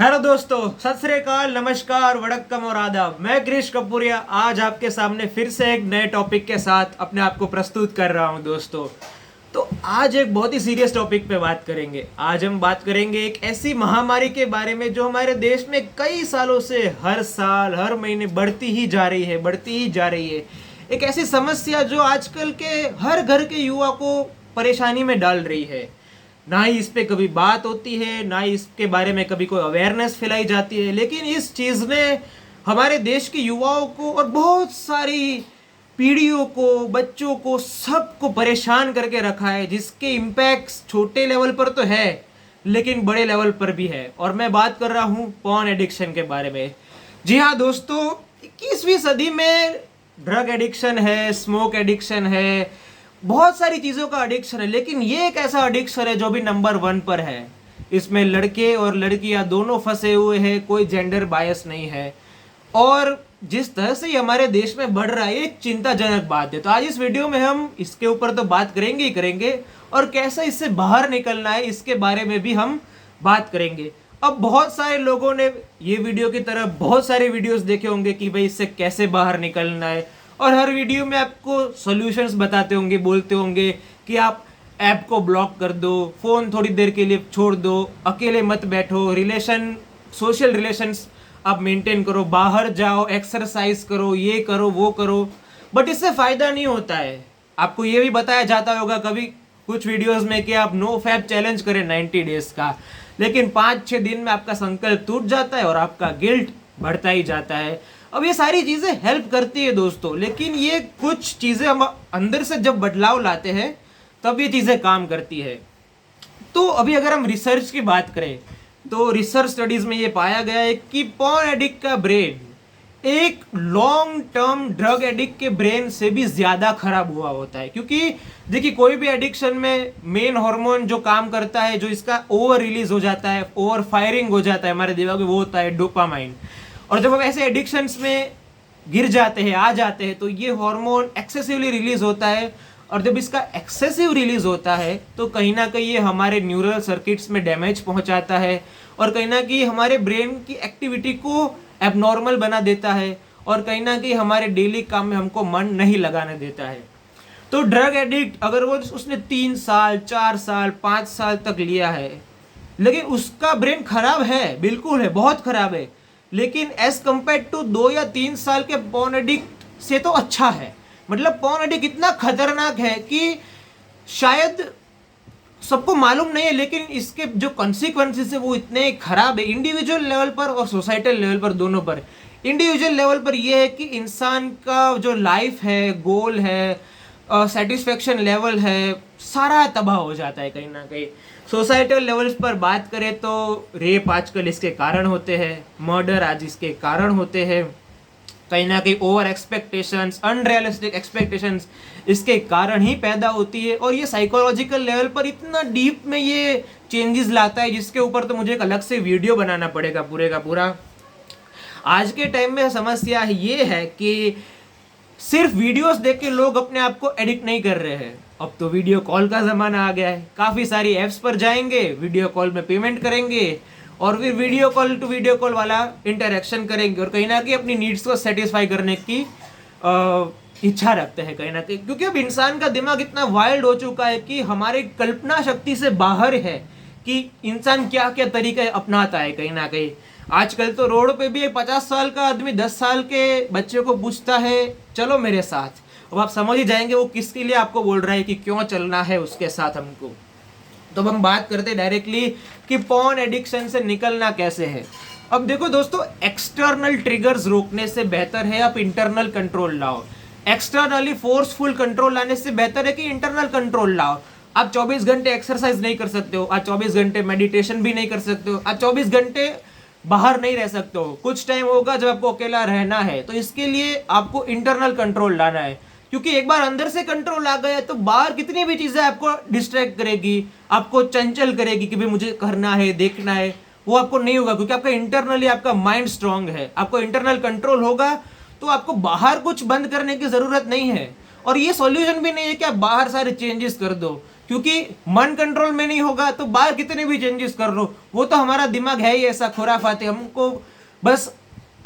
Hello दोस्तों, सत श्री अकाल, नमस्कार, वड़क्कम और आदाब। मैं क्रिश कपूरिया आज आपके सामने फिर से एक नए टॉपिक के साथ अपने आप को प्रस्तुत कर रहा हूं दोस्तों। तो आज एक बहुत ही सीरियस टॉपिक पे बात करेंगे। आज हम बात करेंगे एक ऐसी महामारी के बारे में जो हमारे देश में कई सालों से हर साल हर महीने बढ़ती ही जा रही है, बढ़ती ही जा रही है। एक ऐसी समस्या जो आजकल के हर घर के युवा को परेशानी में डाल रही है। ना ही इस पे कभी बात होती है, ना ही इसके बारे में कभी कोई अवेयरनेस फैलाई जाती है, लेकिन इस चीज़ ने हमारे देश के युवाओं को और बहुत सारी पीढ़ियों को, बच्चों को, सबको परेशान करके रखा है, जिसके इम्पैक्ट्स छोटे लेवल पर तो है लेकिन बड़े लेवल पर भी है। और मैं बात कर रहा हूँ पॉर्न एडिक्शन के बारे में। जी हाँ दोस्तों, 21वीं सदी में ड्रग एडिक्शन है, स्मोक एडिक्शन है, बहुत सारी चीज़ों का एडिक्शन है, लेकिन ये एक ऐसा एडिक्शन है जो भी नंबर 1 पर है। इसमें लड़के और लड़कियां दोनों फंसे हुए हैं, कोई जेंडर बायस नहीं है। और जिस तरह से ये हमारे देश में बढ़ रहा है, एक चिंताजनक बात है। तो आज इस वीडियो में हम इसके ऊपर तो बात करेंगे ही करेंगे, और कैसे इससे बाहर निकलना है इसके बारे में भी हम बात करेंगे। अब बहुत सारे लोगों ने ये वीडियो की तरह बहुत सारे वीडियोस देखे होंगे कि भाई इससे कैसे बाहर निकलना है, और हर वीडियो में आपको सॉल्यूशंस बताते होंगे, बोलते होंगे कि आप ऐप को ब्लॉक कर दो, फ़ोन थोड़ी देर के लिए छोड़ दो, अकेले मत बैठो, सोशल रिलेशंस आप मेंटेन करो, बाहर जाओ, एक्सरसाइज करो, ये करो, वो करो। बट इससे फ़ायदा नहीं होता है। आपको ये भी बताया जाता होगा कभी कुछ वीडियोस में कि आप नो फैप चैलेंज करें 90 डेज का, लेकिन 5-6 दिन में आपका संकल्प टूट जाता है और आपका गिल्ट बढ़ता ही जाता है। अब ये सारी चीज़ें हेल्प करती है दोस्तों, लेकिन ये कुछ चीज़ें हम अंदर से जब बदलाव लाते हैं तब ये चीज़ें काम करती है। तो अभी अगर हम रिसर्च की बात करें तो रिसर्च स्टडीज़ में ये पाया गया है कि पॉर्न एडिक्ट का ब्रेन एक लॉन्ग टर्म ड्रग एडिक्ट के ब्रेन से भी ज़्यादा खराब हुआ होता है। क्योंकि देखिए, कोई भी एडिक्शन में मेन हार्मोन जो काम करता है, जो इसका ओवर रिलीज हो जाता है, ओवर फायरिंग हो जाता है हमारे दिमाग में, वो होता है डोपामाइन। और जब हम ऐसे एडिक्शंस में गिर जाते हैं, आ जाते हैं, तो ये हार्मोन एक्सेसिवली रिलीज होता है। और जब इसका एक्सेसिव रिलीज होता है तो कहीं ना कहीं ये हमारे न्यूरल सर्किट्स में डैमेज पहुंचाता है, और कहीं ना कहीं हमारे ब्रेन की एक्टिविटी को एबनॉर्मल बना देता है, और कहीं ना कहीं हमारे डेली काम में हमको मन नहीं लगाने देता है। तो ड्रग एडिक्ट अगर उसने 3 साल, 4 साल, 5 साल तक लिया है, लेकिन उसका ब्रेन खराब है, बिल्कुल है, बहुत खराब है, लेकिन एज कम्पेयर टू 2 या 3 साल के पॉर्न एडिक्ट से तो अच्छा है। मतलब पॉर्न एडिक्ट इतना खतरनाक है कि शायद सबको मालूम नहीं है, लेकिन इसके जो कॉन्सिक्वेंसेस है वो इतने खराब है इंडिविजुअल लेवल पर और सोसाइटल लेवल पर, दोनों पर। इंडिविजुअल लेवल पर यह है कि इंसान का जो लाइफ है, गोल है, सेटिस्फेक्शन लेवल है, सारा तबाह हो जाता है कहीं ना कहीं। सोसाइटल लेवल्स पर बात करें तो रेप आजकल इसके कारण होते हैं, मर्डर आज इसके कारण होते हैं, कहीं ना कहीं ओवर एक्सपेक्टेशंस, अनरियलिस्टिक एक्सपेक्टेशंस इसके कारण ही पैदा होती है। और ये साइकोलॉजिकल लेवल पर इतना डीप में ये चेंजेस लाता है, जिसके ऊपर तो मुझे एक अलग से वीडियो बनाना पड़ेगा पूरे का पूरा। आज के टाइम में समस्या ये है कि सिर्फ वीडियोस देख के लोग अपने आप को एडिक्ट नहीं कर रहे हैं। अब तो वीडियो कॉल का ज़माना आ गया है। काफ़ी सारी ऐप्स पर जाएंगे, वीडियो कॉल में पेमेंट करेंगे, और फिर video call to video call वाला इंटरेक्शन करेंगे, और कहीं ना कहीं अपनी नीड्स को सेटिस्फाई करने की इच्छा रखते हैं कहीं ना कहीं। क्योंकि अब इंसान का दिमाग इतना वाइल्ड हो चुका है कि हमारी कल्पना शक्ति से बाहर है कि इंसान क्या क्या तरीके अपनाता है कहीं ना कहीं। आजकल तो रोड पे भी एक 50 साल का आदमी 10 साल के बच्चे को पूछता है चलो मेरे साथ। अब आप समझ ही जाएंगे वो किसके लिए आपको बोल रहा है कि क्यों चलना है उसके साथ हमको। तो अब हम बात करते हैं डायरेक्टली कि पॉर्न एडिक्शन से निकलना कैसे है। अब देखो दोस्तों, एक्सटर्नल ट्रिगर्स रोकने से बेहतर है आप इंटरनल कंट्रोल लाओ। एक्सटर्नली फोर्सफुल कंट्रोल लाने से बेहतर है कि इंटरनल कंट्रोल लाओ। आप 24 घंटे एक्सरसाइज नहीं कर सकते हो, आप 24 घंटे मेडिटेशन भी नहीं कर सकते हो, आप 24 घंटे बाहर नहीं रह सकते हो। कुछ टाइम होगा जब आपको अकेला रहना है, तो इसके लिए आपको इंटरनल कंट्रोल लाना है। क्योंकि एक बार अंदर से कंट्रोल आ गया तो बाहर कितनी भी चीज़ें आपको डिस्ट्रैक्ट करेगी, आपको चंचल करेगी कि भाई मुझे करना है, देखना है, वो आपको नहीं होगा। क्योंकि आपका इंटरनली आपका माइंड स्ट्रांग है, आपको इंटरनल कंट्रोल होगा, तो आपको बाहर कुछ बंद करने की ज़रूरत नहीं है। और ये सॉल्यूशन भी नहीं है कि आप बाहर सारे चेंजेस कर दो। क्योंकि मन कंट्रोल में नहीं होगा तो बाहर कितने भी चेंजेस कर लो, वो तो हमारा दिमाग है ही ऐसा खुराफात है, हमको बस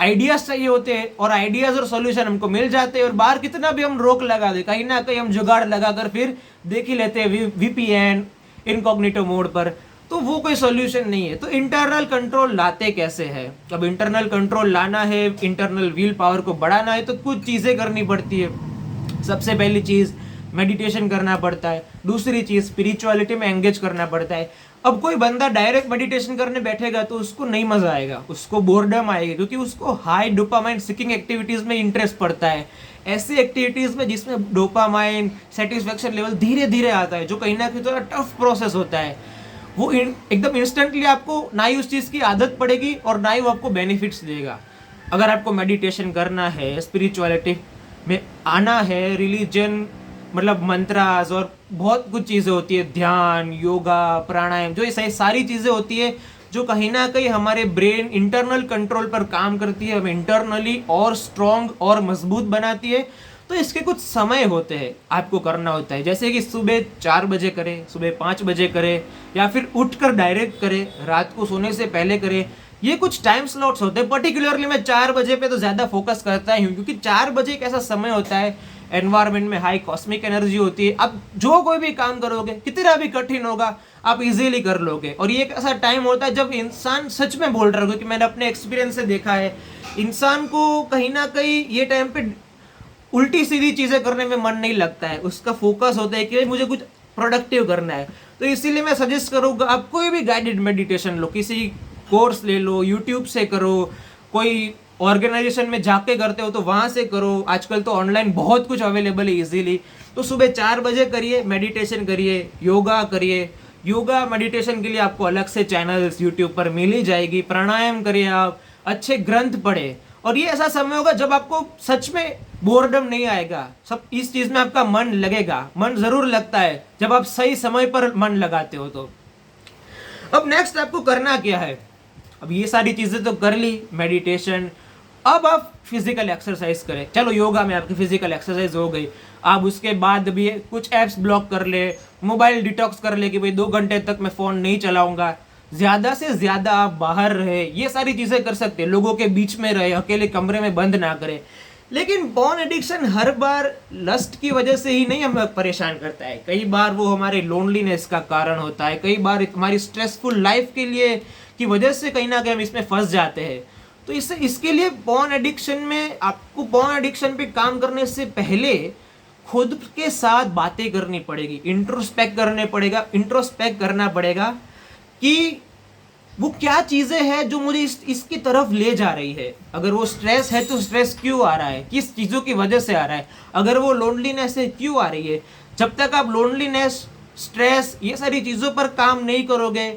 आइडियाज चाहिए होते हैं और आइडियाज और सॉल्यूशन हमको मिल जाते हैं, और बाहर कितना भी हम रोक लगा दे, कहीं ना कहीं हम जुगाड़ लगाकर फिर देख ही लेते हैं वीपीएन इनकॉग्निटो मोड पर, तो वो कोई सॉल्यूशन नहीं है। तो इंटरनल कंट्रोल लाते कैसे है? अब इंटरनल कंट्रोल लाना है, इंटरनल व्हील पावर को बढ़ाना है, तो कुछ चीज़ें करनी पड़ती है। सबसे पहली चीज़ मेडिटेशन करना पड़ता है, दूसरी चीज़ स्पिरिचुअलिटी में एंगेज करना पड़ता है। अब कोई बंदा डायरेक्ट मेडिटेशन करने बैठेगा तो उसको नहीं मजा आएगा, उसको बोर्डम आएगी, क्योंकि उसको हाई डोपामाइन सीकिंग एक्टिविटीज में इंटरेस्ट पड़ता है, ऐसी एक्टिविटीज में जिसमें डोपामाइन सेटिस्फेक्शन लेवल धीरे धीरे आता है, जो कहीं ना कहीं थोड़ा टफ प्रोसेस होता है। वो एकदम इंस्टेंटली आपको ना ही उस चीज़ की आदत पड़ेगी और ना ही वो आपको बेनिफिट्स देगा। अगर आपको मेडिटेशन करना है, स्पिरिचुअलिटी में आना है, रिलीजन मतलब मंत्रास और बहुत कुछ चीज़ें होती है, ध्यान, योगा, प्राणायाम, जो ये सारी चीज़ें होती है जो कहीं ना कहीं हमारे ब्रेन इंटरनल कंट्रोल पर काम करती है, हमें इंटरनली और स्ट्रॉन्ग और मजबूत बनाती है। तो इसके कुछ समय होते हैं आपको करना होता है, जैसे कि सुबह 4 बजे करें, सुबह 5 बजे करें, या फिर उठकर डायरेक्ट करें, रात को सोने से पहले करें। ये कुछ टाइम स्लॉट्स होते हैं। पर्टिकुलरली मैं 4 बजे पे तो ज़्यादा फोकस करता ही हूँ, क्योंकि 4 बजे एक ऐसा समय होता है, एनवायरनमेंट में हाई कॉस्मिक एनर्जी होती है। अब जो कोई भी काम करोगे, कितना भी कठिन होगा, आप इजीली कर लोगे। और ये एक ऐसा टाइम होता है जब इंसान सच में बोल रहा है, क्योंकि मैंने अपने एक्सपीरियंस से देखा है, इंसान को कहीं ना कहीं ये टाइम पे उल्टी सीधी चीज़ें करने में मन नहीं लगता है, उसका फोकस होता है कि मुझे कुछ प्रोडक्टिव करना है। तो इसीलिए मैं सजेस्ट करूँगा, आप कोई भी गाइडेड मेडिटेशन लो, किसी कोर्स ले लो, यूट्यूब से करो, कोई ऑर्गेनाइजेशन में जाके करते हो तो वहाँ से करो, आजकल तो ऑनलाइन बहुत कुछ अवेलेबल है इजीली। तो सुबह 4 बजे करिए, मेडिटेशन करिए, योगा करिए। योगा मेडिटेशन के लिए आपको अलग से चैनल्स यूट्यूब पर मिल ही जाएगी। प्राणायाम करिए, आप अच्छे ग्रंथ पढ़े, और ये ऐसा समय होगा जब आपको सच में बोर्डम नहीं आएगा, सब इस चीज़ में आपका मन लगेगा। मन ज़रूर लगता है जब आप सही समय पर मन लगाते हो। तो अब नेक्स्ट आपको करना क्या है? अब ये सारी चीज़ें तो कर ली, मेडिटेशन, अब आप फिजिकल एक्सरसाइज करें। चलो योगा में आपकी फिजिकल एक्सरसाइज हो गई, आप उसके बाद भी कुछ ऐप्स ब्लॉक कर ले, मोबाइल डिटॉक्स कर ले कि भाई 2 घंटे तक मैं फ़ोन नहीं चलाऊंगा, ज़्यादा से ज़्यादा आप बाहर रहे, ये सारी चीज़ें कर सकते हैं, लोगों के बीच में रहे, अकेले कमरे में बंद ना करें। लेकिन पॉर्न एडिक्शन हर बार लस्ट की वजह से ही नहीं हमें परेशान करता है, कई बार वो हमारे लोनलीनेस का कारण होता है, कई बार हमारी स्ट्रेसफुल लाइफ के लिए की वजह से कहीं ना कहीं हम इसमें फंस जाते हैं। तो इसके लिए पॉर्न एडिक्शन में आपको पॉर्न एडिक्शन पे काम करने से पहले खुद के साथ बातें करनी पड़ेगी, इंट्रोस्पेक्ट करना पड़ेगा कि वो क्या चीज़ें हैं जो मुझे इसकी तरफ ले जा रही है। अगर वो स्ट्रेस है तो स्ट्रेस क्यों आ रहा है, किस चीज़ों की वजह से आ रहा है। अगर वो लोनलीनेस है, क्यों आ रही है। जब तक आप लोनलीनेस, स्ट्रेस, ये सारी चीज़ों पर काम नहीं करोगे,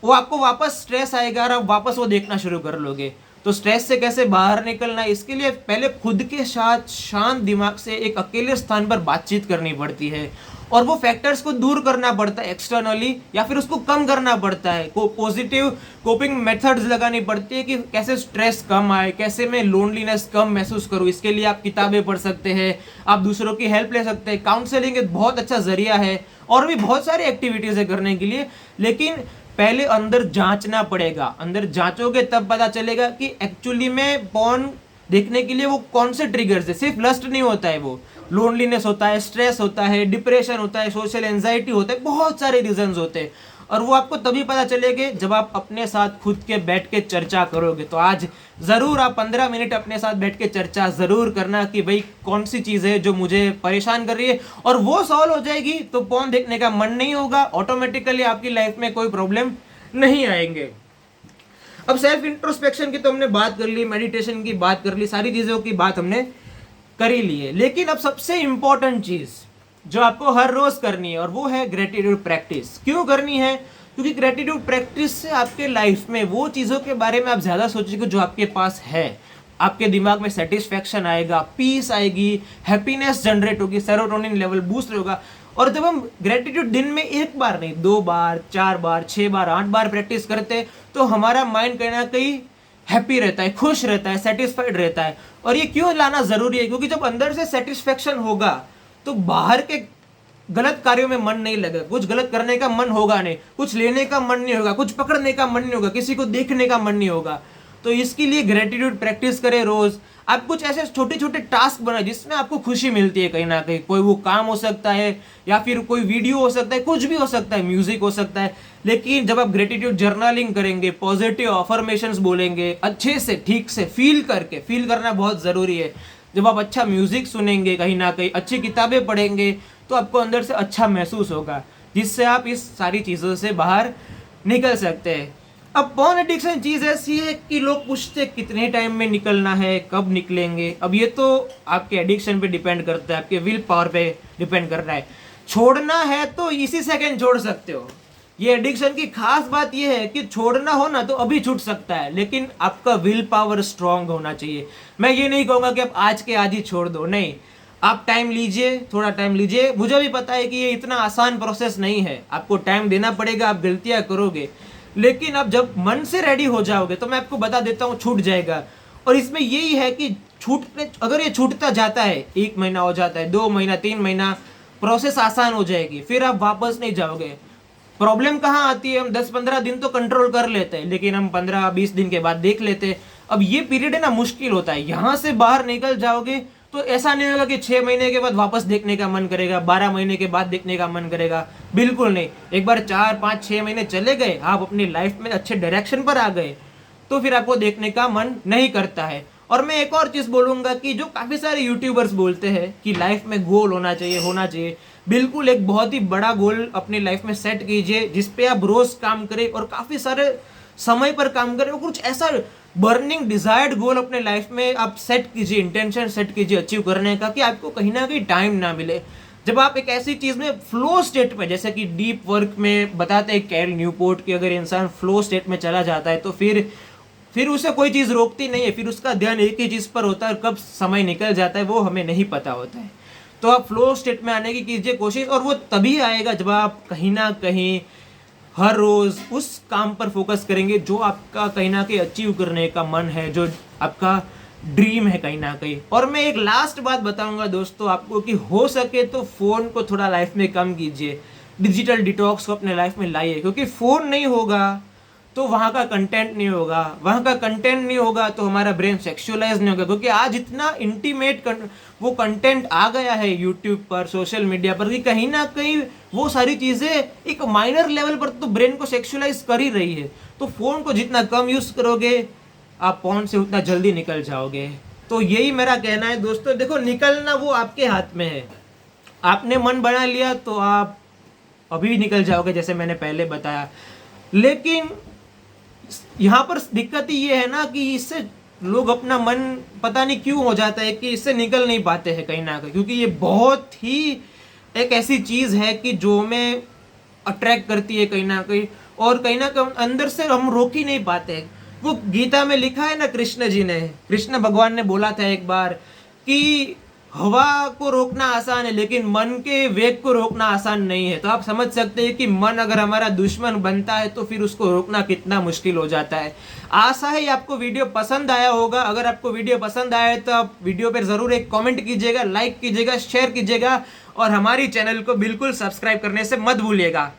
वो आपको वापस स्ट्रेस आएगा और आप वापस वो देखना शुरू कर लोगे। तो स्ट्रेस से कैसे बाहर निकलना है, इसके लिए पहले खुद के साथ शांत दिमाग से एक अकेले स्थान पर बातचीत करनी पड़ती है, और वो फैक्टर्स को दूर करना पड़ता है एक्सटर्नली, या फिर उसको कम करना पड़ता है। पॉजिटिव कोपिंग मेथड्स लगानी पड़ती है कि कैसे स्ट्रेस कम आए, कैसे मैं लोनलीनेस कम महसूस करूँ। इसके लिए आप किताबें पढ़ सकते हैं, आप दूसरों की हेल्प ले सकते हैं, काउंसलिंग एक बहुत अच्छा जरिया है, और भी बहुत सारी एक्टिविटीज़ है करने के लिए। लेकिन पहले अंदर जांचना पड़ेगा, अंदर जांचोगे तब पता चलेगा कि एक्चुअली में पॉर्न देखने के लिए वो कौन से ट्रिगर्स है। सिर्फ लस्ट नहीं होता है, वो लोनलीनेस होता है, स्ट्रेस होता है, डिप्रेशन होता है, सोशल एंजाइटी होता है, बहुत सारे रीजंस होते हैं। और वो आपको तभी पता चलेगा जब आप अपने साथ खुद के बैठ के चर्चा करोगे। तो आज ज़रूर आप 15 मिनट अपने साथ बैठ के चर्चा ज़रूर करना कि भाई कौन सी चीज़ है जो मुझे परेशान कर रही है, और वो सॉल्व हो जाएगी तो पॉर्न देखने का मन नहीं होगा, ऑटोमेटिकली आपकी लाइफ में कोई प्रॉब्लम नहीं आएंगे। अब सेल्फ इंट्रोस्पेक्शन की तो हमने बात कर ली, मेडिटेशन की बात कर ली, सारी चीज़ों की बात हमने कर ही ली है। लेकिन अब सबसे इंपॉर्टेंट चीज़ जो आपको हर रोज करनी है, और वो है ग्रेटिट्यूड प्रैक्टिस। क्यों करनी है? क्योंकि ग्रेटिट्यूड प्रैक्टिस से आपके लाइफ में वो चीज़ों के बारे में आप ज़्यादा सोचेंगे जो आपके पास है। आपके दिमाग में सेटिस्फैक्शन आएगा, पीस आएगी, हैप्पीनेस जनरेट होगी, सेरोटोनिन लेवल बूस्ट होगा। और जब हम ग्रेटिट्यूड दिन में 1 बार नहीं, 2 बार, 4 बार, 6 बार, 8 बार प्रैक्टिस करते हैं, तो हमारा माइंड कहीं ना कहीं हैप्पी रहता है, खुश रहता है, सेटिस्फाइड रहता है। और ये क्यों लाना ज़रूरी है? क्योंकि जब अंदर से सेटिस्फैक्शन होगा तो बाहर के गलत कार्यों में मन नहीं लगेगा, कुछ गलत करने का मन होगा नहीं, कुछ लेने का मन नहीं होगा, कुछ पकड़ने का मन नहीं होगा, किसी को देखने का मन नहीं होगा। तो इसके लिए ग्रेटिट्यूड प्रैक्टिस करें रोज। आप कुछ ऐसे छोटे छोटे टास्क बनाए जिसमें आपको खुशी मिलती है कहीं ना कहीं। कोई वो काम हो सकता है या फिर कोई वीडियो हो सकता है, कुछ भी हो सकता है, म्यूजिक हो सकता है। लेकिन जब आप ग्रेटिट्यूड जर्नलिंग करेंगे, पॉजिटिव अफर्मेशंस बोलेंगे, अच्छे से ठीक से फील करके, फील करना बहुत ज़रूरी है। जब आप अच्छा म्यूजिक सुनेंगे, कहीं ना कहीं अच्छी किताबें पढ़ेंगे, तो आपको अंदर से अच्छा महसूस होगा, जिससे आप इस सारी चीज़ों से बाहर निकल सकते हैं। अब पॉर्न एडिक्शन चीज़ ऐसी है कि लोग पूछते हैं कितने टाइम में निकलना है, कब निकलेंगे। अब ये तो आपके एडिक्शन पे डिपेंड करता है, आपके विल पावर पे डिपेंड कर रहा है। छोड़ना है तो इसी सेकंड छोड़ सकते हो। ये एडिक्शन की खास बात ये है कि छोड़ना हो ना तो अभी छूट सकता है, लेकिन आपका विल पावर स्ट्रांग होना चाहिए। मैं ये नहीं कहूँगा कि आप आज के आज ही छोड़ दो, नहीं, आप टाइम लीजिए, थोड़ा टाइम लीजिए। मुझे भी पता है कि ये इतना आसान प्रोसेस नहीं है, आपको टाइम देना पड़ेगा, आप गलतियाँ करोगे, लेकिन आप जब मन से रेडी हो जाओगे तो मैं आपको बता देता हूँ छूट जाएगा। और इसमें यही है कि छूटने, अगर ये छूटता जाता है, 1 महीना हो जाता है, 2 महीना, 3 महीना, प्रोसेस आसान हो जाएगी, फिर आप वापस नहीं जाओगे। प्रॉब्लम कहाँ आती है, हम 10-15 दिन तो कंट्रोल कर लेते हैं, लेकिन हम 15-20 दिन के बाद देख लेते हैं। अब ये पीरियड है ना, मुश्किल होता है। यहाँ से बाहर निकल जाओगे तो ऐसा नहीं होगा कि 6 महीने के बाद वापस देखने का मन करेगा, 12 महीने के बाद देखने का मन करेगा, बिल्कुल नहीं। एक बार 4-5-6 महीने चले गए, आप अपनी लाइफ में अच्छे डायरेक्शन पर आ गए, तो फिर आपको देखने का मन नहीं करता है। और मैं एक और चीज़ बोलूँगा कि जो काफ़ी सारे यूट्यूबर्स बोलते हैं कि लाइफ में गोल होना चाहिए, होना चाहिए, बिल्कुल एक बहुत ही बड़ा गोल अपनी लाइफ में सेट कीजिए जिस पे आप रोज़ काम करें और काफ़ी सारे समय पर काम करें। और कुछ ऐसा बर्निंग डिजायर्ड गोल अपने लाइफ में आप सेट कीजिए, इंटेंशन सेट कीजिए अचीव करने का, कि आपको कहीं ना कहीं टाइम ना मिले। जब आप एक ऐसी चीज़ में फ्लो स्टेट में, जैसे कि डीप वर्क में बताते हैं कैल न्यूपोर्ट कि अगर इंसान फ्लो स्टेट में चला जाता है तो फिर उसे कोई चीज़ रोकती नहीं है, फिर उसका ध्यान एक ही चीज़ पर होता है और कब समय निकल जाता है वो हमें नहीं पता होता है। तो आप फ्लो स्टेट में आने की कीजिए कोशिश, और वो तभी आएगा जब आप कहीं ना कहीं हर रोज़ उस काम पर फोकस करेंगे जो आपका कहीं ना कहीं अचीव करने का मन है, जो आपका ड्रीम है कहीं ना कहीं। और मैं एक लास्ट बात बताऊंगा दोस्तों आपको कि हो सके तो फ़ोन को थोड़ा लाइफ में कम कीजिए, डिजिटल डिटॉक्स को अपने लाइफ में लाइए, क्योंकि फ़ोन नहीं होगा तो वहाँ का कंटेंट नहीं होगा, वहाँ का कंटेंट नहीं होगा तो हमारा ब्रेन सेक्सुअलाइज नहीं होगा। क्योंकि आज इतना इंटीमेट वो कंटेंट आ गया है यूट्यूब पर, सोशल मीडिया पर, कि कहीं ना कहीं वो सारी चीज़ें एक माइनर लेवल पर तो ब्रेन को सेक्सुअलाइज कर ही रही है। तो फ़ोन को जितना कम यूज़ करोगे आप पॉन से उतना जल्दी निकल जाओगे। तो यही मेरा कहना है दोस्तों। देखो, निकलना वो आपके हाथ में है, आपने मन बना लिया तो आप अभी निकल जाओगे जैसे मैंने पहले बताया। लेकिन यहाँ पर दिक्कत ये है ना कि इससे लोग अपना मन पता नहीं क्यों हो जाता है कि इससे निकल नहीं पाते हैं कहीं ना कहीं, क्योंकि ये बहुत ही एक ऐसी चीज़ है कि जो हमें अट्रैक्ट करती है कहीं ना कहीं, और कहीं ना कहीं अंदर से हम रोक ही नहीं पाते। वो गीता में लिखा है ना, कृष्ण भगवान ने बोला था एक बार कि हवा को रोकना आसान है लेकिन मन के वेग को रोकना आसान नहीं है। तो आप समझ सकते हैं कि मन अगर हमारा दुश्मन बनता है तो फिर उसको रोकना कितना मुश्किल हो जाता है। आशा है आपको वीडियो पसंद आया होगा। अगर आपको वीडियो पसंद आया है तो आप वीडियो पर ज़रूर एक कमेंट कीजिएगा, लाइक कीजिएगा, शेयर कीजिएगा, और हमारी चैनल को बिल्कुल सब्सक्राइब करने से मत भूलिएगा।